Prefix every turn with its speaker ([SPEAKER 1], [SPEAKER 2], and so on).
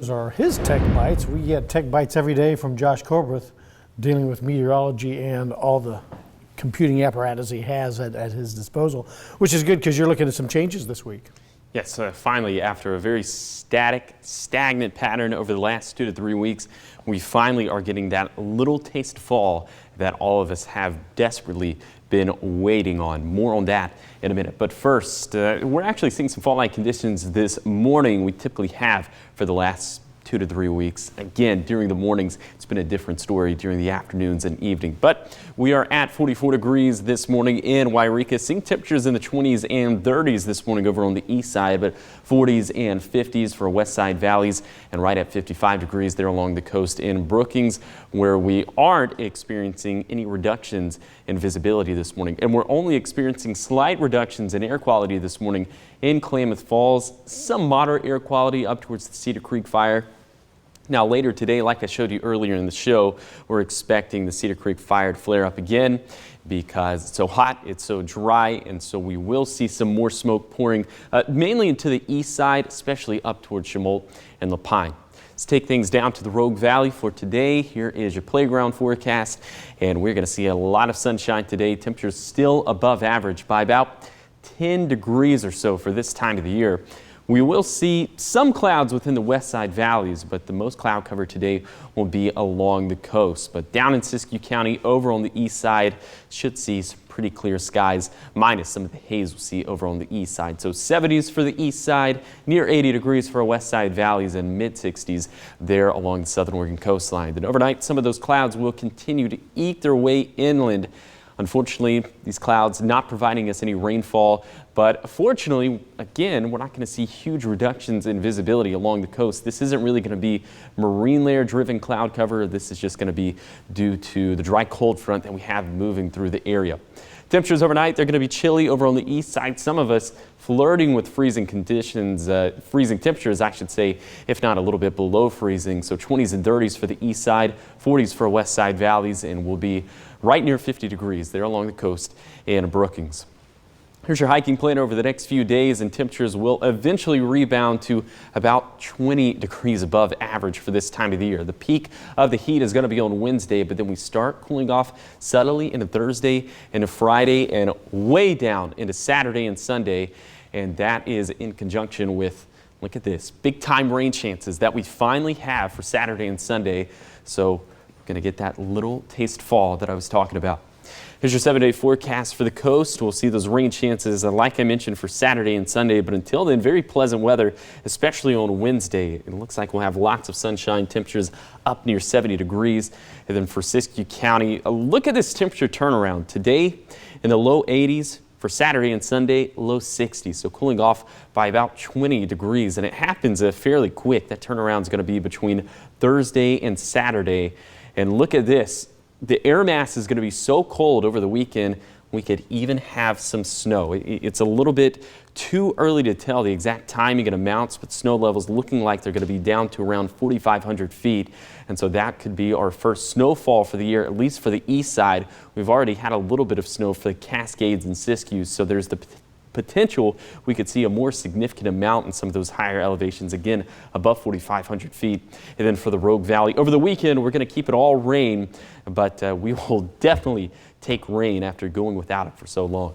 [SPEAKER 1] Those are his Tech Bites. We get Tech Bites every day from Josh Corbett, dealing with meteorology and all the computing apparatus he has at his disposal, which is good because you're looking at some changes this week.
[SPEAKER 2] Yes, finally, after a very stagnant pattern over the last 2 to 3 weeks, we finally are getting that little taste of fall that all of us have desperately been waiting on. More on that in a minute. But first, we're actually seeing some fall-like conditions this morning. We typically have for the last 2 to 3 weeks. Again, during the mornings, it's been a different story during the afternoons and evening. But we are at 44 degrees this morning in Yreka, seeing temperatures in the 20s and 30s this morning over on the east side, but 40s and 50s for west side valleys, and right at 55 degrees there along the coast in Brookings, where we aren't experiencing any reductions in visibility this morning. And we're only experiencing slight reductions in air quality this morning in Klamath Falls, some moderate air quality up towards the Cedar Creek fire. Now later today, like I showed you earlier in the show, we're expecting the Cedar Creek fire to flare up again because it's so hot, it's so dry, and so we will see some more smoke pouring mainly into the east side, especially up towards Chemult and Lapine. Let's take things down to the Rogue Valley for today. Here is your playground forecast, and we're going to see a lot of sunshine today. Temperatures still above average by about 10 degrees or so for this time of the year. We will see some clouds within the west side valleys, but the most cloud cover today will be along the coast. But down in Siskiyou County, over on the east side, should see some pretty clear skies, minus some of the haze we'll see over on the east side. So 70s for the east side, near 80 degrees for our west side valleys, and mid-60s there along the southern Oregon coastline. Then overnight, some of those clouds will continue to eke their way inland. Unfortunately, these clouds not providing us any rainfall, but fortunately, again, we're not going to see huge reductions in visibility along the coast. This isn't really going to be marine layer driven cloud cover. This is just going to be due to the dry cold front that we have moving through the area. Temperatures overnight, they're going to be chilly over on the east side. Some of us flirting with freezing conditions, freezing temperatures, I should say, if not a little bit below freezing. So 20s and 30s for the east side, 40s for west side valleys, and we'll be right near 50 degrees there along the coast and Brookings. Here's your hiking plan over the next few days, and temperatures will eventually rebound to about 20 degrees above average for this time of the year. The peak of the heat is going to be on Wednesday, but then we start cooling off subtly into Thursday and Friday and way down into Saturday and Sunday. And that is in conjunction with, look at this, big time rain chances that we finally have for Saturday and Sunday. So we're going to get that little taste fall that I was talking about. Here's your 7-day forecast for the coast. We'll see those rain chances, like I mentioned, for Saturday and Sunday. But until then, very pleasant weather, especially on Wednesday. It looks like we'll have lots of sunshine, temperatures up near 70 degrees. And then for Siskiyou County, look at this temperature turnaround. Today in the low 80s. For Saturday and Sunday, low 60s, so cooling off by about 20 degrees. And it happens fairly quick. That turnaround is going to be between Thursday and Saturday. And look at this. The air mass is going to be so cold over the weekend, we could even have some snow. It's a little bit too early to tell the exact timing and amounts, but snow levels looking like they're going to be down to around 4,500 feet. And so that could be our first snowfall for the year, at least for the east side. We've already had a little bit of snow for the Cascades and Siskiyou, so there's the potential we could see a more significant amount in some of those higher elevations, again above 4,500 feet. And then for the Rogue Valley, over the weekend we're going to keep it all rain, but we will definitely take rain after going without it for so long.